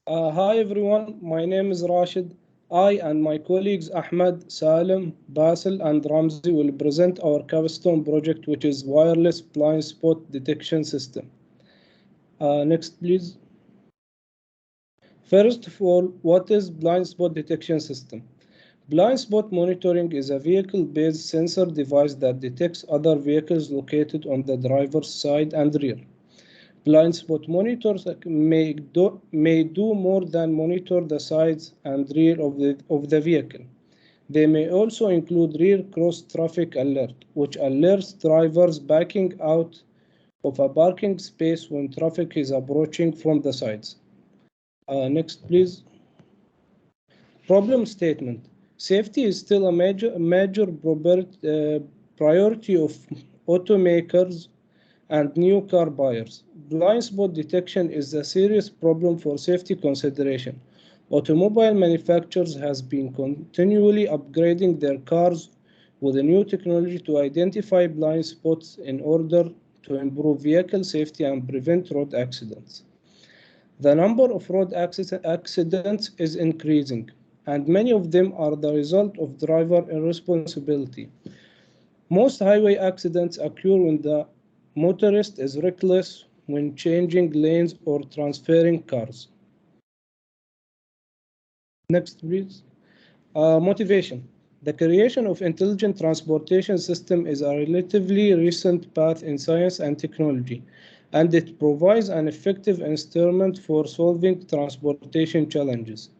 Hi everyone, my name is Rashid. I and my colleagues Ahmed, Salim, Basil, and Ramzi will present our capstone project, which is wireless blind spot detection system. Next, please. First of all, what is blind spot detection system? Blind spot monitoring is a vehicle-based sensor device that detects other vehicles located on the driver's side and rear. Blind spot monitors may do more than monitor the sides and rear of the vehicle. They may also include rear cross traffic alert, which alerts drivers backing out of a parking space when traffic is approaching from the sides. Next, please. Problem statement. Safety is still a major priority of automakers and new car buyers. Blind spot detection is a serious problem for safety consideration. Automobile manufacturers has been continually upgrading their cars with a new technology to identify blind spots in order to improve vehicle safety and prevent road accidents. The number of road accidents is increasing, and many of them are the result of driver irresponsibility. Most highway accidents occur when the motorist is reckless when changing lanes or transferring cars. Next, please. Motivation. The creation of intelligent transportation system is a relatively recent path in science and technology, and it provides an effective instrument for solving transportation challenges.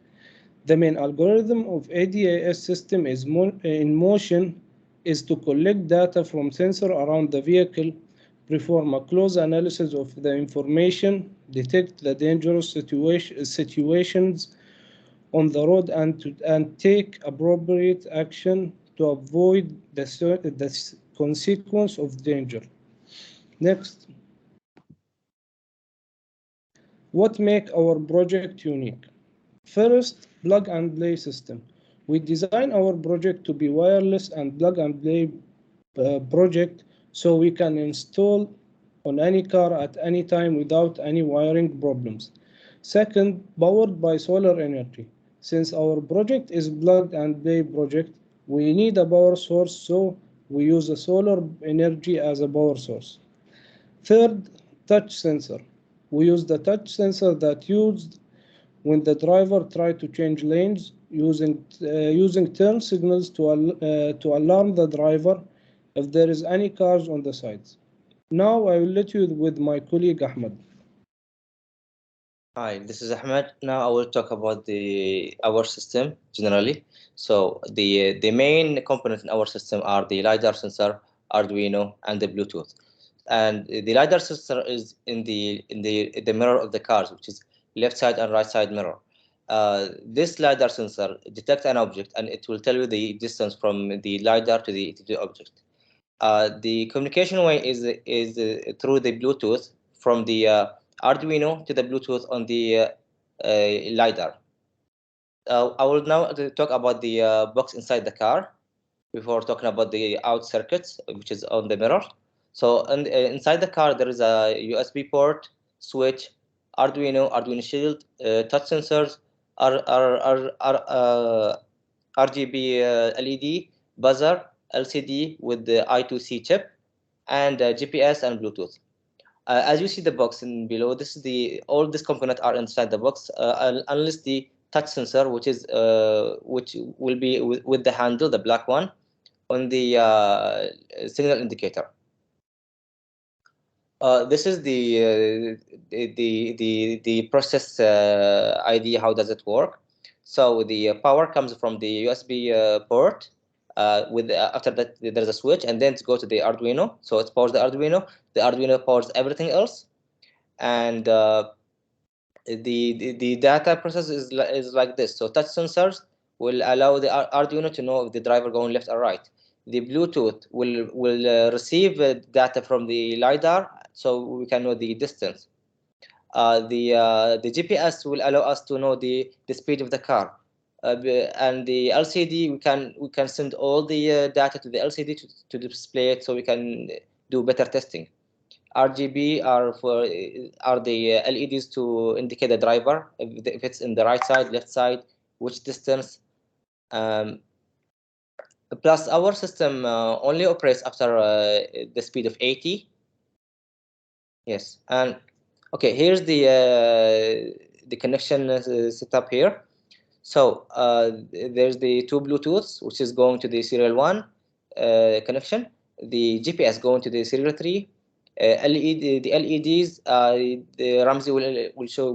The main algorithm of ADAS system is in motion is to collect data from sensor around the vehicle, perform a close analysis of the information, detect the dangerous situations on the road, and take appropriate action to avoid the consequence of danger. Next, what make our project unique? First, plug and play system. We design our project to be wireless and plug and play project so we can install on any car at any time without any wiring problems. Second, powered by solar energy. Since our project is plug and play project, we need a power source, so we use a solar energy as a power source. Third, touch sensor. We use the touch sensor that used when the driver tried to change lanes using turn signals to alarm the driver if there is any cars on the sides. Now I will let you with my colleague Ahmed. Hi, this is Ahmed. Now I will talk about the our system generally. So the main components in our system are the lidar sensor, Arduino, and the Bluetooth. And the lidar sensor is in the mirror of the cars, which is left side and right side mirror. This lidar sensor detects an object, and it will tell you the distance from the lidar to the object. The communication way is through the Bluetooth from the Arduino to the Bluetooth on the LiDAR. I will now talk about the box inside the car before talking about the out circuits, which is on the mirror. So inside the car, there is a USB port, switch, Arduino Shield, touch sensors, RGB LED, buzzer, LCD with the I2C chip, and GPS and Bluetooth. As you see the box in below, this is the all these components are inside the box, unless the touch sensor, which will be with the handle, the black one, on the signal indicator. This is the process ID. How does it work? So the power comes from the USB port. After that, there's a switch, and then it goes to the Arduino. So it powers the Arduino. The Arduino powers everything else, and the data process is like this. So touch sensors will allow the Arduino to know if the driver going left or right. The Bluetooth will receive data from the lidar, so we can know the distance. The GPS will allow us to know the speed of the car, and the LCD we can send all the data to the LCD to display it, so we can do better testing. RGB are the LEDs to indicate the driver if it's in the right side, left side, which distance. Plus, our system only operates after the speed of 80. Yes, and okay, here's the connection setup here. So there's the two Bluetooths, which is going to the serial 1 connection. The GPS going to the serial 3. LED, the LEDs, the Ramsey will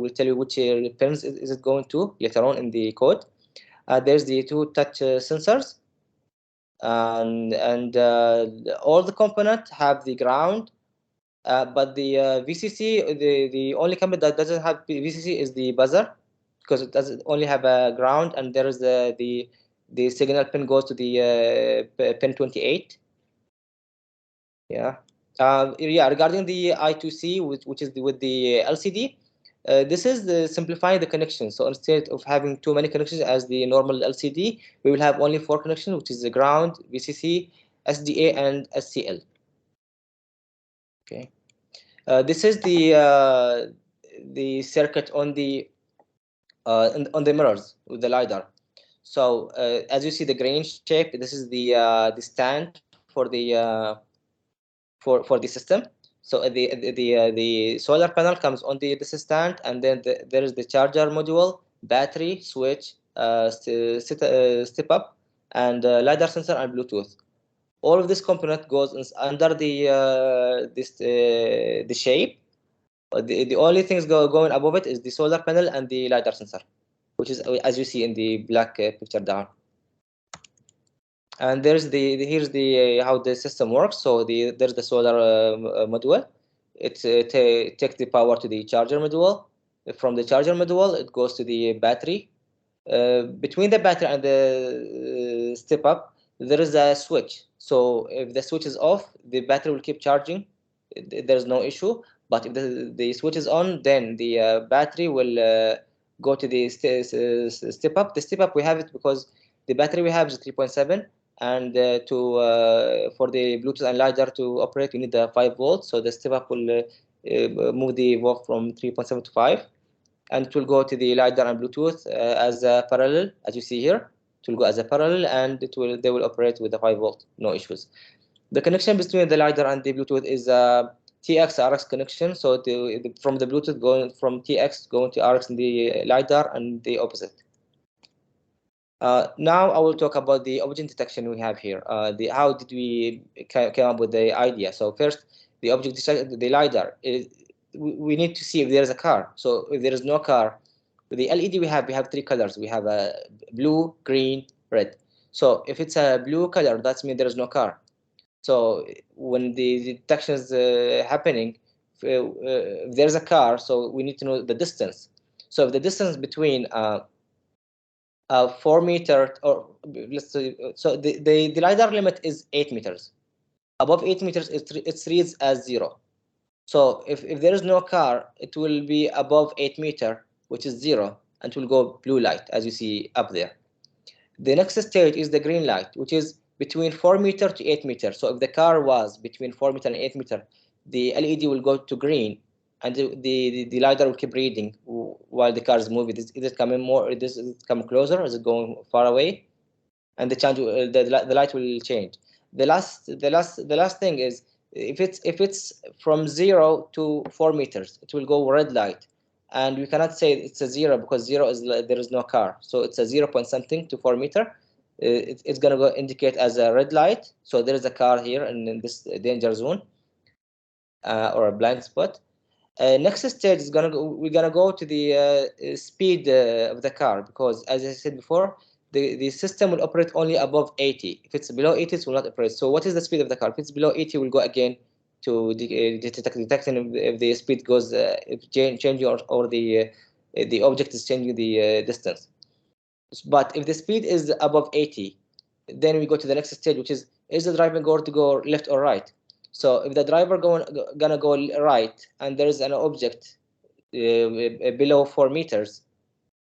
tell you which pins is it going to later on in the code. There's the two touch sensors, and all the components have the ground, but the VCC, the only component that doesn't have VCC is the buzzer, because it doesn't only have a ground, and there is the signal pin goes to the pin 28. Yeah. Regarding the I2C, which is with the LCD, this is simplifying the connection. So instead of having too many connections as the normal LCD, we will have only 4 connections, which is the ground, VCC, SDA, and SCL. Okay. This is the circuit on the mirrors with the lidar. So as you see the green shape, this is the stand for the for the system. So the solar panel comes on this stand, and then there is the charger module, battery, switch, step up, and lidar sensor and Bluetooth. All of this component goes under the shape. The only things going above it is the solar panel and the lidar sensor, which is as you see in the black picture down. And here's the how the system works. So there's the solar module. It takes the power to the charger module. From the charger module, it goes to the battery. Between the battery and the step up, there is a switch. So if the switch is off, the battery will keep charging. There's no issue. But if the switch is on, then the battery will go to the step up. The step up, we have it because the battery we have is 3.7, and for the Bluetooth and lidar to operate, you need the 5 volts. So the step up will move the volt from 3.7 to 5, and it will go to the lidar and Bluetooth as a parallel, as you see here. It will go as a parallel, and they will operate with the 5 volt, no issues. The connection between the lidar and the Bluetooth is a TX RX connection. So from the Bluetooth going from TX going to RX in the lidar, and the opposite. Now I will talk about the object detection we have here. How did we came up with the idea? So first, the object detection, the lidar. We need to see if there is a car. So if there is no car, with the LED we have 3 colors. We have a blue, green, red. So if it's a blue color, that means there is no car. So when the detection is happening, if there's a car, so we need to know the distance. So if the distance between 4 meters, or let's say, so the lidar limit is 8 meters. Above 8 meters, it reads as 0. So if there is no car, it will be above 8 meter, which is 0, and it will go blue light, as you see up there. The next stage is the green light, which is between 4 meter to 8 meter. So if the car was between 4 meter and 8 meter, the LED will go to green, and the lidar will keep reading while the car is moving. Is it coming more? Is it coming closer? Is it going far away? And the light will change. The last thing is if it's from 0 to 4 meters, it will go red light, and we cannot say it's a 0 because 0 is there is no car. So it's a 0 point something to 4 meter. It's gonna go indicate as a red light. So there is a car here in this danger zone or a blind spot. Next stage is we're gonna go to the speed of the car, because as I said before, the system will operate only above 80. If it's below 80, it will not operate. So what is the speed of the car? If it's below 80, we'll go again to detecting if the speed goes changing, or the object is changing the distance. But if the speed is above 80, then we go to the next stage, which is the driver going to go left or right? So if the driver gonna go right, and there is an object below 4 meters,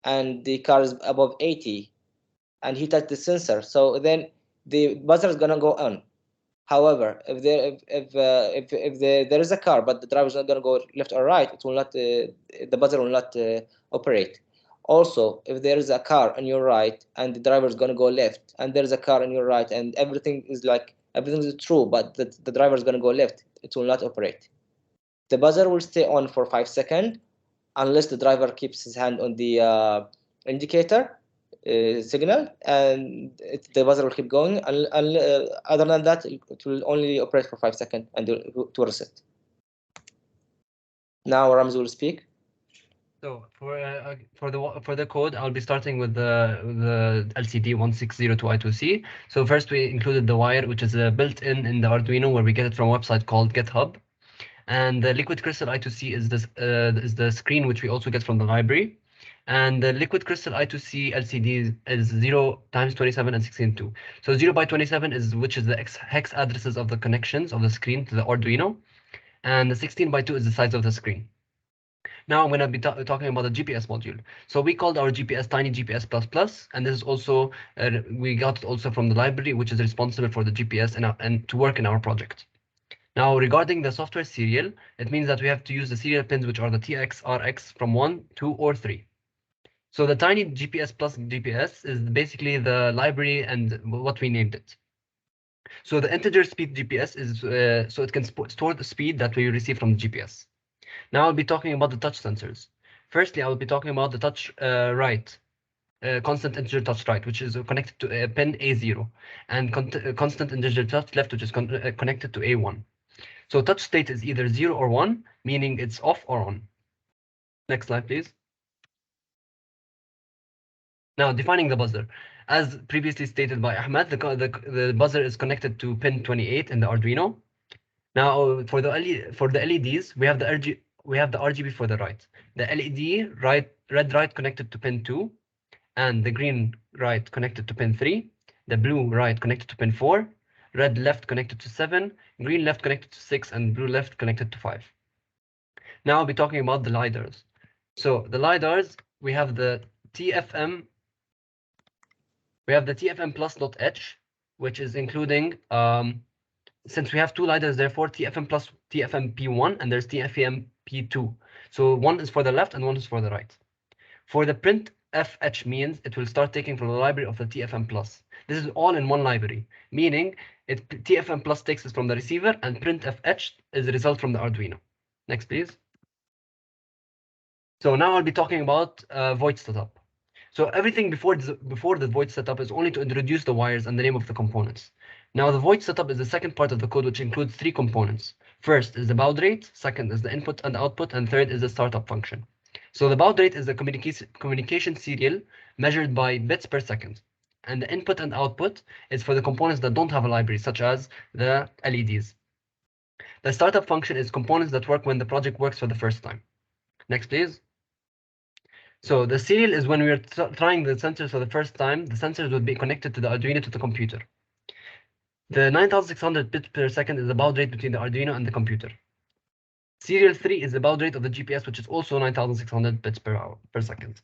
and the car is above 80, and he touched the sensor, so then the buzzer is gonna go on. However, if there is a car but the driver is not going to go left or right, it will not the buzzer will not operate. Also, if there is a car on your right and the driver is going to go left, and there is a car on your right and everything is true, but the driver is going to go left, it will not operate. The buzzer will stay on for 5 seconds unless the driver keeps his hand on the indicator signal, and the buzzer will keep going. Other than that, it will only operate for 5 seconds and to reset. Now Ramzi will speak. So for the code, I'll be starting with the LCD 1602I2C. So first we included the wire, which is built-in the Arduino, where we get it from a website called GitHub. And the liquid crystal I2C is the screen which we also get from the library. And the liquid crystal I2C LCD is 0 times 27 and 16.2. So 0 by 27 which is the hex addresses of the connections of the screen to the Arduino, and the 16 by 2 is the size of the screen. Now I'm going to be talking about the GPS module. So we called our GPS Tiny GPS++, and this is also we got it also from the library, which is responsible for the GPS and to work in our project. Now, regarding the software serial, it means that we have to use the serial pins, which are the TX, RX from 1, 2, or 3. So the Tiny GPS plus GPS is basically the library and what we named it. So the integer speed GPS is so it can store the speed that we receive from the GPS. Now I'll be talking about the touch sensors. Firstly, I will be talking about the touch right, constant integer touch right, which is connected to pin A0, and constant integer touch left, which is connected to A1. So touch state is either 0 or 1, meaning it's off or on. Next slide, please. Now, defining the buzzer. As previously stated by Ahmed, the buzzer is connected to pin 28 in the Arduino. Now, for the LEDs, we have the RGB for the right. The LED red right connected to pin 2, and the green right connected to pin 3, the blue right connected to pin 4, red left connected to 7, green left connected to 6, and blue left connected to 5. Now I'll be talking about the LiDARs. So the LiDARs, we have the TFM plus dot H, which is including, since we have two LiDARs, therefore TFM plus TFM P1, and there's TFM P2. So one is for the left and one is for the right. For the print FH means it will start taking from the library of the TFM plus. This is all in one library, meaning TFM plus takes it from the receiver, and print FH is the result from the Arduino. Next, please. So now I'll be talking about void setup. So everything before the void setup is only to introduce the wires and the name of the components. Now the void setup is the second part of the code, which includes 3 components. First is the baud rate, second is the input and output, and third is the startup function. So the baud rate is the communication serial measured by bits per second. And the input and output is for the components that don't have a library, such as the LEDs. The startup function is components that work when the project works for the first time. Next, please. So the serial is when we are trying the sensors for the first time, the sensors would be connected to the Arduino to the computer. The 9600 bits per second is the baud rate between the Arduino and the computer. Serial 3 is the baud rate of the GPS, which is also 9600 bits per second.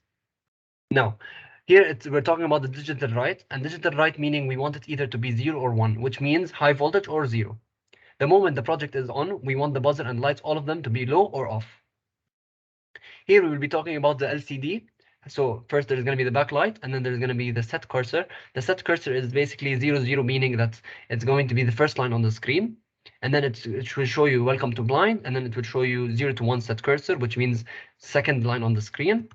Now, here we're talking about the digital write, and digital write meaning we want it either to be 0 or 1, which means high voltage or 0. The moment the project is on, we want the buzzer and lights, all of them, to be low or off. Here we will be talking about the LCD. So first there's going to be the backlight, and then there's going to be the set cursor. The set cursor is basically 0, 0, meaning that it's going to be the first line on the screen. And then it will show you welcome to blind, and then it will show you 0 to 1 set cursor, which means second line on the screen.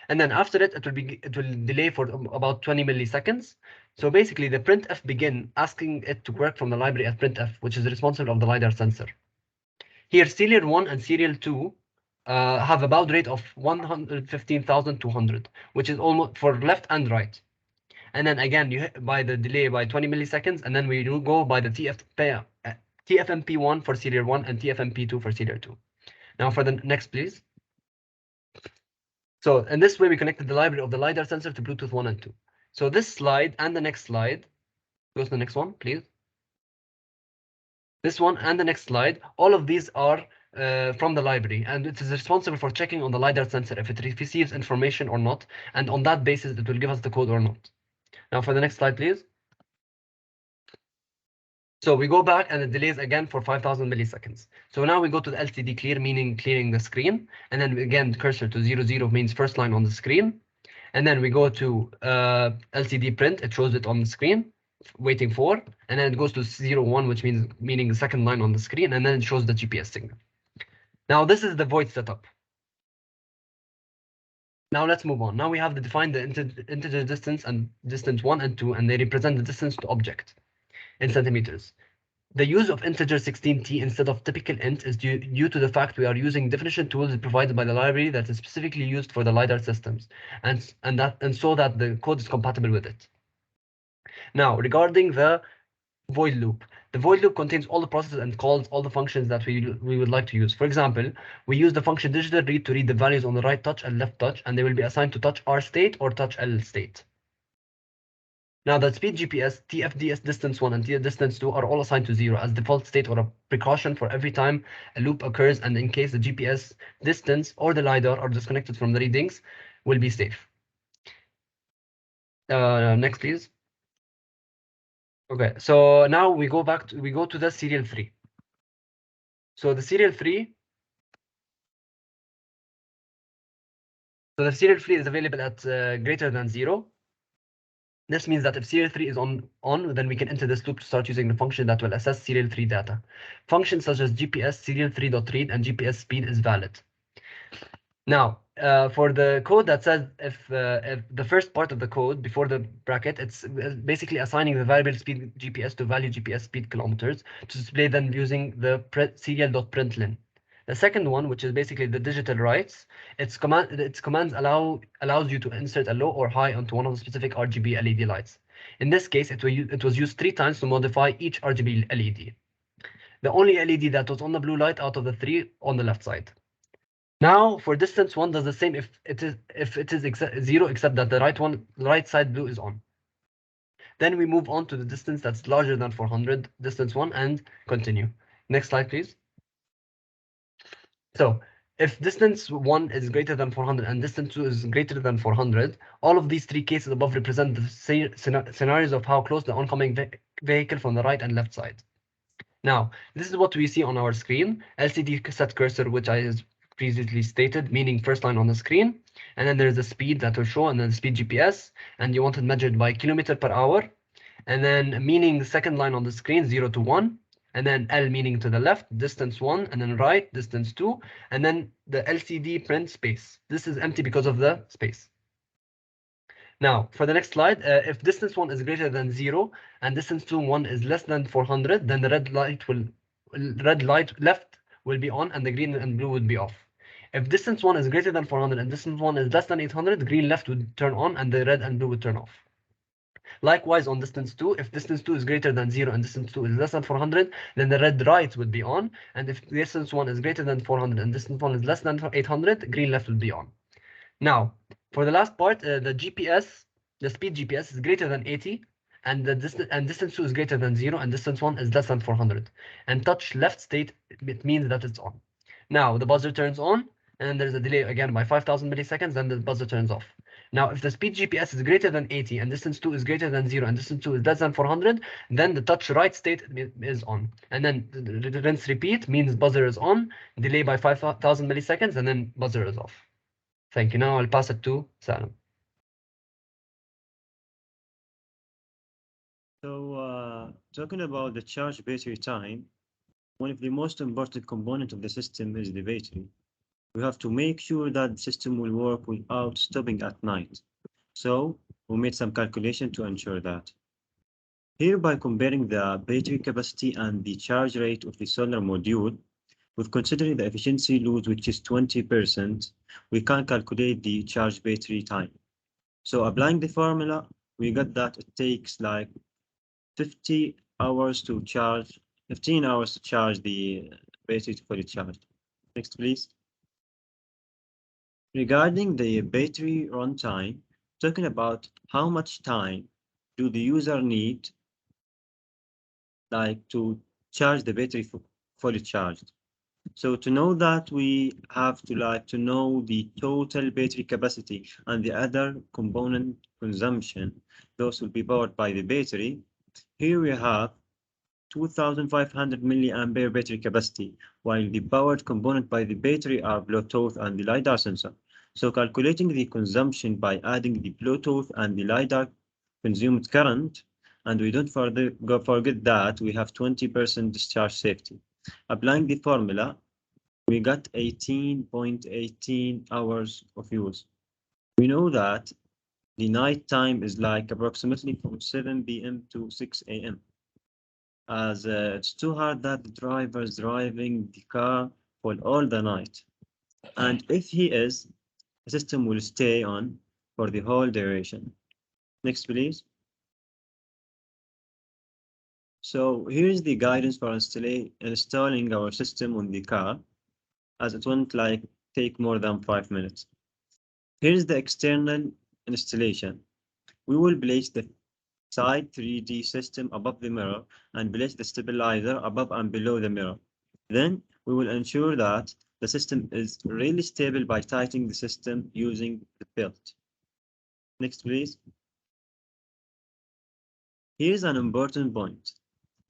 And then after it, it will delay for about 20 milliseconds. So basically the printf begin asking it to work from the library at printf, which is responsible of the LiDAR sensor. Here serial 1 and serial 2 have a baud rate of 115,200, which is almost for left and right. And then again, you hit by the delay by 20 milliseconds, and then we will go by the TFMP1 for serial 1 and TFMP2 for serial 2. Now for the next, please. So in this way, we connected the library of the LiDAR sensor to Bluetooth 1 and 2. So this slide and the next slide, go to the next one, please. This one and the next slide, all of these are from the library, and it is responsible for checking on the LiDAR sensor if it receives information or not, and on that basis it will give us the code or not. Now for the next slide, please. So we go back and it delays again for 5,000 milliseconds. So now we go to the LCD clear, meaning clearing the screen. And then again, cursor to 00 means first line on the screen. And then we go to LCD print, it shows it on the screen, waiting for. And then it goes to 01, which meaning the second line on the screen. And then it shows the GPS signal. Now this is the void setup. Now let's move on. Now we have to define the integer distance and distance 1 and 2, and they represent the distance to object in centimeters. The use of integer 16t instead of typical int is due to the fact we are using definition tools provided by the library that is specifically used for the LiDAR systems, and so that the code is compatible with it. Now, regarding the void loop. The void loop contains all the processes and calls all the functions that we would like to use. For example, we use the function digital read to read the values on the right touch and left touch, and they will be assigned to touch R state or touch L state. Now the speed GPS, TFDS distance 1 and TF distance 2 are all assigned to 0 as default state or a precaution for every time a loop occurs, and in case the GPS distance or the LiDAR are disconnected from the readings, will be safe. Next, please. Okay, so now we go to the serial 3. So the serial 3. So the serial 3 is available at greater than 0. This means that if serial 3 is on, then we can enter this loop to start using the function that will assess serial 3 data. Functions such as GPS serial3.read and GPS speed is valid. Now, for the code that says if the first part of the code before the bracket, it's basically assigning the variable speed GPS to value GPS speed kilometers to display them using the serial.println. The second one, which is basically the digital writes, its commands allows you to insert a low or high onto one of the specific RGB LED lights. In this case, it was used 3 times to modify each RGB LED. The only LED that was on the blue light out of the 3 on the left side. Now, for distance 1 does the same if it is 0, except that the right side blue is on. Then we move on to the distance that's larger than 400, distance 1, and continue. Next slide, please. So, if distance 1 is greater than 400 and distance 2 is greater than 400, all of these 3 cases above represent the scenarios of how close the oncoming vehicle from the right and left side. Now, this is what we see on our screen. LCD set cursor, which I previously stated, meaning first line on the screen, and then there's the speed that will show, and then the speed GPS, and you want it measured by kilometer per hour, and then meaning the second line on the screen, 0 to 1, and then L meaning to the left, distance 1, and then right, distance 2, and then the LCD print space. This is empty because of the space. Now, for the next slide, if distance 1 is greater than 0 and distance 1 is less than 400, then the red light left will be on and the green and blue would be off. If distance 1 is greater than 400 and distance 1 is less than 800, green left would turn on and the red and blue would turn off. Likewise, on distance 2, if distance 2 is greater than 0 and distance 2 is less than 400, then the red right would be on. And if distance 1 is greater than 400 and distance 1 is less than 800, green left will be on. Now, for the last part, the GPS, the speed GPS is greater than 80, and distance 2 is greater than 0, and distance 1 is less than 400. And touch left state, it means that it's on. Now, the buzzer turns on, and there's a delay again by 5,000 milliseconds, and the buzzer turns off. Now, if the speed GPS is greater than 80 and distance 2 is greater than 0 and distance 2 is less than 400, then the touch right state is on. And then the rinse repeat means buzzer is on, delay by 5,000 milliseconds, and then buzzer is off. Thank you. Now I'll pass it to Salam. So, talking about the charge battery time, one of the most important components of the system is the battery. We have to make sure that the system will work without stopping at night. So we made some calculation to ensure that. Here, by comparing the battery capacity and the charge rate of the solar module, with considering the efficiency loss, which is 20%, we can calculate the charge battery time. So applying the formula, we got that it takes like 15 hours to charge the battery to fully charge. Next, please. Regarding the battery runtime, talking about how much time do the user need to charge the battery fully charged. So to know that, we have to know the total battery capacity and the other component consumption. Those will be powered by the battery. Here we have 2,500 milliampere battery capacity, while the powered component by the battery are Bluetooth and the LiDAR sensor. So calculating the consumption by adding the Bluetooth and the LiDAR consumed current, and we don't forget that we have 20% discharge safety. Applying the formula, we got 18.18 hours of use. We know that the night time is like approximately from 7 p.m. to 6 a.m. as it's too hard that the driver is driving the car for all the night. And if he is, the system will stay on for the whole duration. Next, please. So here's the guidance for installing our system on the car, as it won't take more than 5 minutes. Here's the external installation. We will place the side 3D system above the mirror and place the stabilizer above and below the mirror. Then we will ensure that the system is really stable by tightening the system using the belt. Next, please. Here's an important point.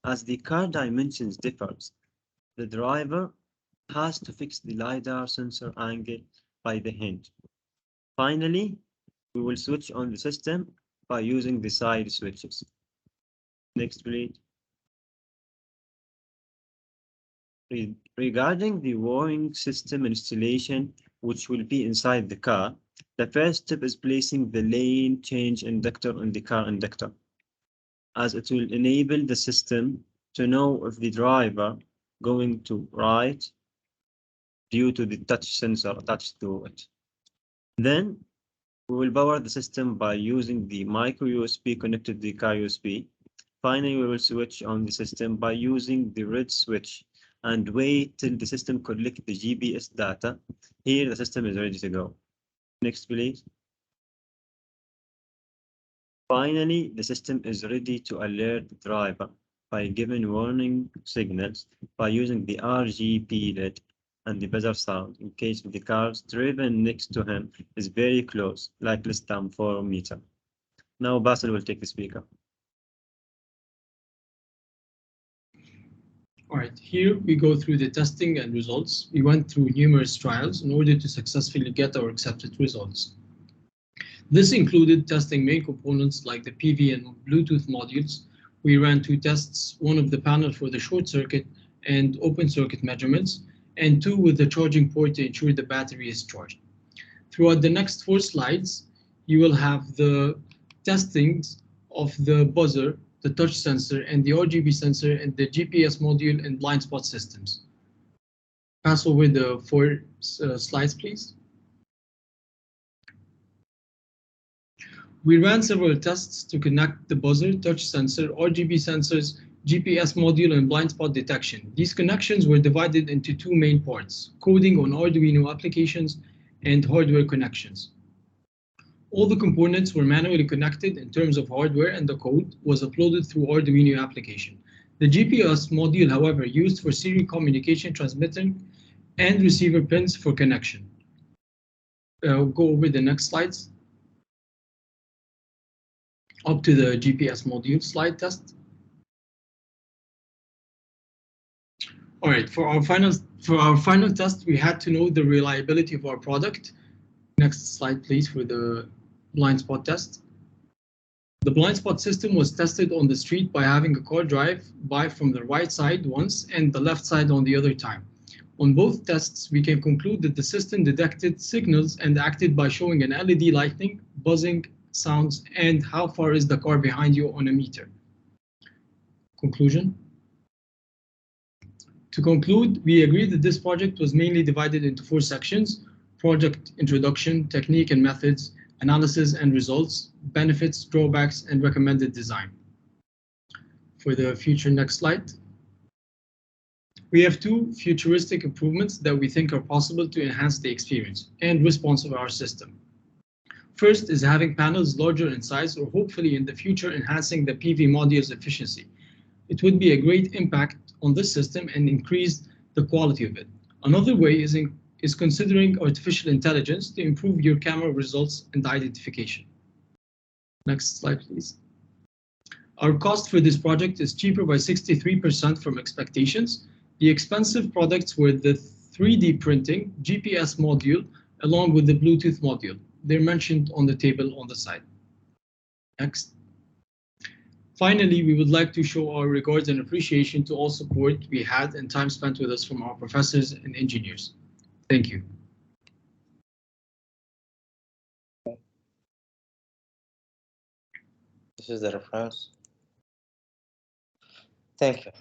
As the car dimensions differs, the driver has to fix the LiDAR sensor angle by the hinge. Finally, we will switch on the system by using the side switches. Next, please. Regarding the warning system installation, which will be inside the car, the first step is placing the lane change inductor on the car inductor, as it will enable the system to know if the driver going to right due to the touch sensor attached to it. Then we will power the system by using the micro USB connected to the car USB. Finally, we will switch on the system by using the red switch and wait till the system collects the GPS data. Here, the system is ready to go. Next, please. Finally, the system is ready to alert the driver by giving warning signals by using the RGB LED and the buzzer sound in case the car driven next to him is very close, like less than 4 meters. Now Basil will take the speaker. All right, here we go through the testing and results. We went through numerous trials in order to successfully get our accepted results. This included testing main components like the PV and Bluetooth modules. We ran 2 tests, one of the panel for the short circuit and open circuit measurements, and 2 with the charging port to ensure the battery is charged. Throughout the next 4 slides, you will have the testings of the buzzer, the touch sensor, and the RGB sensor, and the GPS module and blind spot systems. Pass over the 4 slides, please. We ran several tests to connect the buzzer, touch sensor, RGB sensors, GPS module, and blind spot detection. These connections were divided into 2 main parts: coding on Arduino applications and hardware connections. All the components were manually connected in terms of hardware, and the code was uploaded through Arduino application. The GPS module, however, used for serial communication, transmitting, and receiver pins for connection. Go over the next slides. Up to the GPS module slide test. All right, for our final test, we had to know the reliability of our product. Next slide, please, for the blind spot test. The blind spot system was tested on the street by having a car drive by from the right side once and the left side on the other time. On both tests, we can conclude that the system detected signals and acted by showing an LED lighting, buzzing, sounds, and how far is the car behind you on a meter. Conclusion. To conclude, we agree that this project was mainly divided into 4 sections: project introduction, technique and methods, analysis and results, benefits, drawbacks, and recommended design. For the future, next slide. We have 2 futuristic improvements that we think are possible to enhance the experience and response of our system. First is having panels larger in size, or hopefully in the future enhancing the PV module's efficiency. It would be a great impact on this system and increase the quality of it. Another way is considering artificial intelligence to improve your camera results and identification. Next slide, please. Our cost for this project is cheaper by 63% from expectations. The expensive products were the 3D printing, GPS module, along with the Bluetooth module. They're mentioned on the table on the side. Next. Finally, we would like to show our regards and appreciation to all support we had and time spent with us from our professors and engineers. Thank you. This is the reference. Thank you.